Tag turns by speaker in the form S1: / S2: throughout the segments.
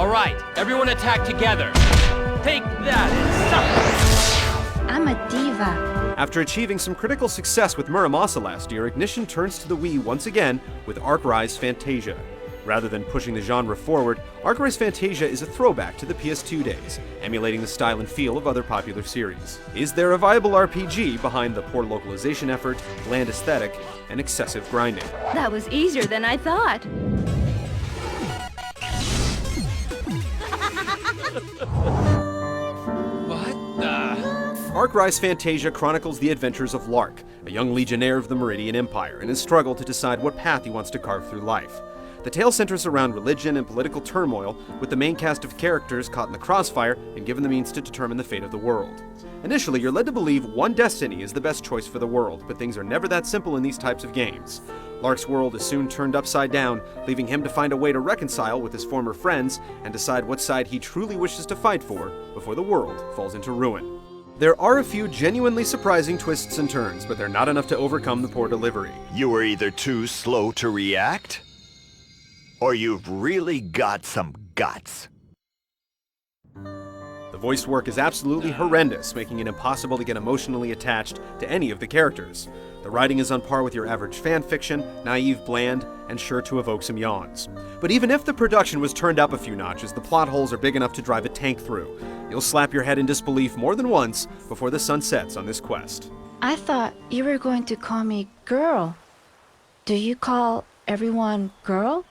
S1: All right, everyone attack together. Take that and suck!
S2: I'm a diva.
S3: After achieving some critical success with Muramasa last year, Ignition turns to the Wii once again with Arc-Rise Fantasia. Rather than pushing the genre forward, Arc-Rise Fantasia is a throwback to the PS2 days, emulating the style and feel of other popular series. Is there a viable RPG behind the poor localization effort, bland aesthetic, and excessive grinding?
S2: That was easier than I thought.
S1: What the?
S3: Arc-Rise Fantasia chronicles the adventures of Lark, a young legionnaire of the Meridian Empire, and his struggle to decide what path he wants to carve through life. The tale centers around religion and political turmoil, with the main cast of characters caught in the crossfire and given the means to determine the fate of the world. Initially, you're led to believe one destiny is the best choice for the world, but things are never that simple in these types of games. Lark's world is soon turned upside down, leaving him to find a way to reconcile with his former friends and decide what side he truly wishes to fight for before the world falls into ruin. There are a few genuinely surprising twists and turns, but they're not enough to overcome the poor delivery.
S4: You were either too slow to react, or you've really got some guts.
S3: The voice work is absolutely horrendous, making it impossible to get emotionally attached to any of the characters. The writing is on par with your average fan fiction, naive, bland, and sure to evoke some yawns. But even if the production was turned up a few notches, the plot holes are big enough to drive a tank through. You'll slap your head in disbelief more than once before the sun sets on this quest.
S2: I thought you were going to call me girl. Do you call everyone girl?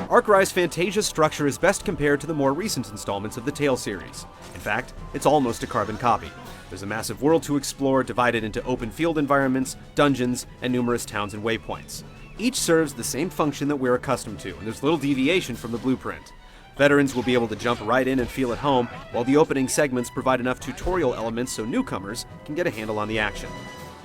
S3: Arc-Rise Fantasia's structure is best compared to the more recent installments of the Tale series. In fact, it's almost a carbon copy. There's a massive world to explore, divided into open field environments, dungeons, and numerous towns and waypoints. Each serves the same function that we're accustomed to, and there's little deviation from the blueprint. Veterans will be able to jump right in and feel at home, while the opening segments provide enough tutorial elements so newcomers can get a handle on the action.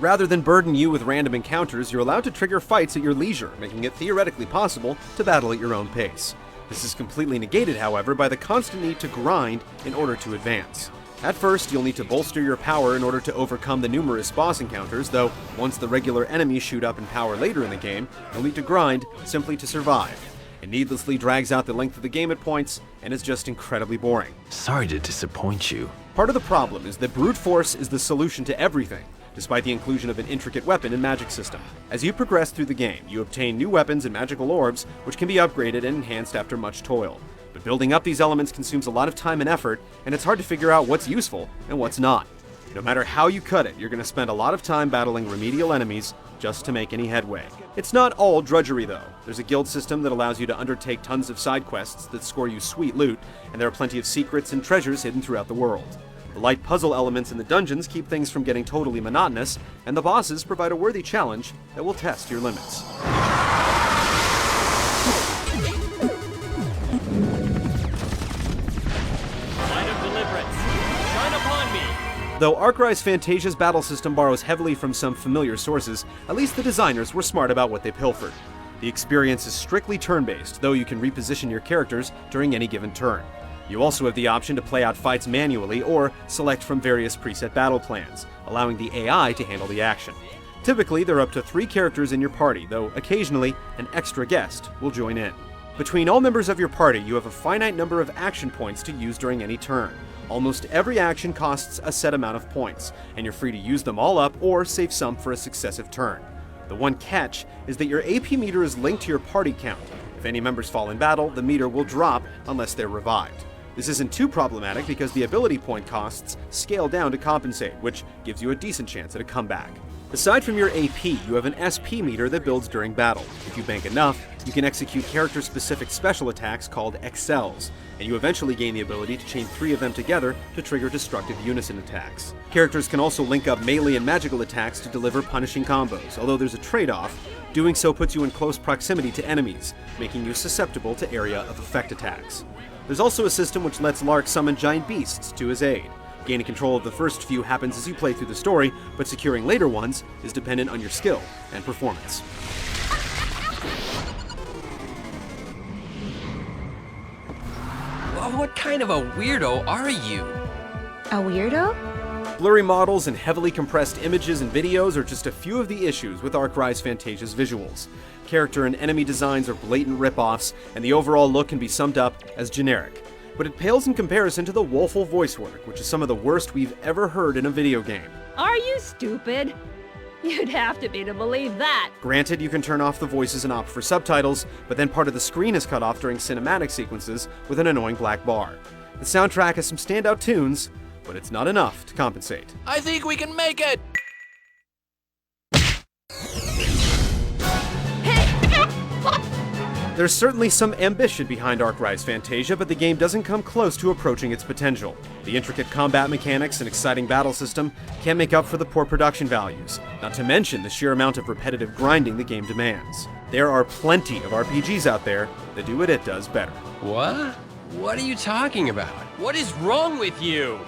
S3: Rather than burden you with random encounters, you're allowed to trigger fights at your leisure, making it theoretically possible to battle at your own pace. This is completely negated, however, by the constant need to grind in order to advance. At first, you'll need to bolster your power in order to overcome the numerous boss encounters, though once the regular enemies shoot up in power later in the game, you'll need to grind simply to survive. It needlessly drags out the length of the game at points, and is just incredibly boring.
S5: Sorry to disappoint you.
S3: Part of the problem is that brute force is the solution to everything, despite the inclusion of an intricate weapon and magic system. As you progress through the game, you obtain new weapons and magical orbs, which can be upgraded and enhanced after much toil. But building up these elements consumes a lot of time and effort, and it's hard to figure out what's useful and what's not. No matter how you cut it, you're going to spend a lot of time battling remedial enemies just to make any headway. It's not all drudgery though. There's a guild system that allows you to undertake tons of side quests that score you sweet loot, and there are plenty of secrets and treasures hidden throughout the world. The light puzzle elements in the dungeons keep things from getting totally monotonous, and the bosses provide a worthy challenge that will test your limits.
S1: Light of deliverance, shine upon me!
S3: Though Arc-Rise Fantasia's battle system borrows heavily from some familiar sources, at least the designers were smart about what they pilfered. The experience is strictly turn-based, though you can reposition your characters during any given turn. You also have the option to play out fights manually or select from various preset battle plans, allowing the AI to handle the action. Typically, there are up to 3 characters in your party, though occasionally an extra guest will join in. Between all members of your party, you have a finite number of action points to use during any turn. Almost every action costs a set amount of points, and you're free to use them all up or save some for a successive turn. The one catch is that your AP meter is linked to your party count. If any members fall in battle, the meter will drop unless they're revived. This isn't too problematic because the ability point costs scale down to compensate, which gives you a decent chance at a comeback. Aside from your AP, you have an SP meter that builds during battle. If you bank enough, you can execute character-specific special attacks called Excels, and you eventually gain the ability to chain 3 of them together to trigger destructive unison attacks. Characters can also link up melee and magical attacks to deliver punishing combos, although there's a trade-off. Doing so puts you in close proximity to enemies, making you susceptible to area of effect attacks. There's also a system which lets Lark summon giant beasts to his aid. Gaining control of the first few happens as you play through the story, but securing later ones is dependent on your skill and performance.
S1: Well, what kind of a weirdo are you?
S2: A weirdo?
S3: Blurry models and heavily compressed images and videos are just a few of the issues with Ark Rise Fantasia's visuals. Character and enemy designs are blatant rip-offs, and the overall look can be summed up as generic. But it pales in comparison to the Woeful voice work, which is some of the worst we've ever heard in a video game.
S6: Are you stupid? You'd have to be to believe that.
S3: Granted, you can turn off the voices and opt for subtitles, but then part of the screen is cut off during cinematic sequences with an annoying black bar. The soundtrack has some standout tunes, but it's not enough to compensate.
S1: I think we can make it!
S3: There's certainly some ambition behind Ark Rise Fantasia, but the game doesn't come close to approaching its potential. The intricate combat mechanics and exciting battle system can't make up for the poor production values, not to mention the sheer amount of repetitive grinding the game demands. There are plenty of RPGs out there that do what it does better.
S7: What? What are you talking about?
S1: What is wrong with you?